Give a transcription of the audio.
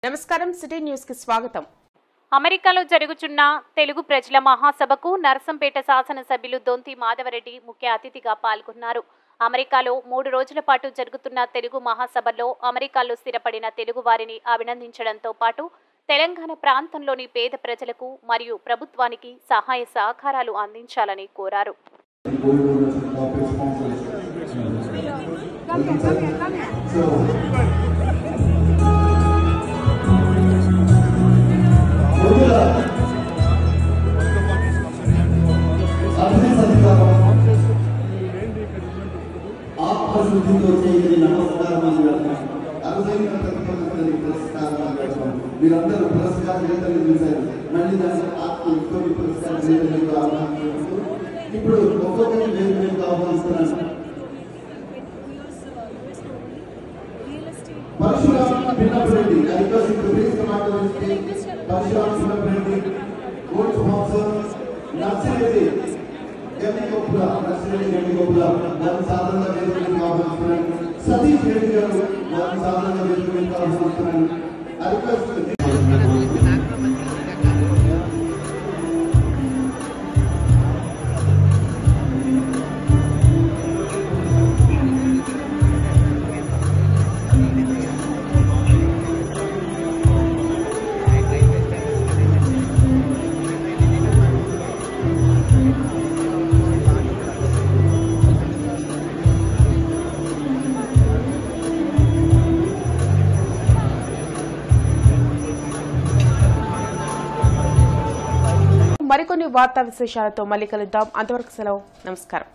నమస్కారం city news కి స్వాగతం. అమెరికాలో జరుగుతున్న తెలుగు ప్రజల మహాసభకు నర్సంపేట శాసనసభ్యులు దొంతి మాధవరెడ్డి ముఖ్య అతిథిగా పాల్గొన్నారు. అమెరికాలో 3 రోజుల పాటు జరుగుతున్న తెలుగు మహాసభలో అమెరికాలో స్థిరపడిన తెలుగు వారిని అభినందించడంతో పాటు తెలంగాణ ప్రాంతంలోని పేద ప్రజలకు మరియు ప్రభుత్వానికి సహాయ సహకారాలు అందించాలని కోరారు. మీరందరూ పురస్కారం చూశారు. మళ్ళీ దాన్ని ఇప్పుడు ఒక్కొక్కరికి వేరు ఆహ్వానిస్తున్నాను. పరశురామ్ పిన్నపరెడ్డి పరశురామ్ పిన్నపరెడ్డి కోచ్ స్పాన్సర్ నర్సిరెడ్డి గండిగొప్పల వారిని సాధారణ వేదికలకు ఆహ్వానిస్తున్నాను. సతీష్ రెడ్డి గారు వారిని సాధారణ వేదికలకు ఆహ్వానిస్తున్నాను. మరికొన్ని వార్తా విశేషాలతో మళ్ళీ కలుద్దాం. అంతవరకు సెలవు. నమస్కారం.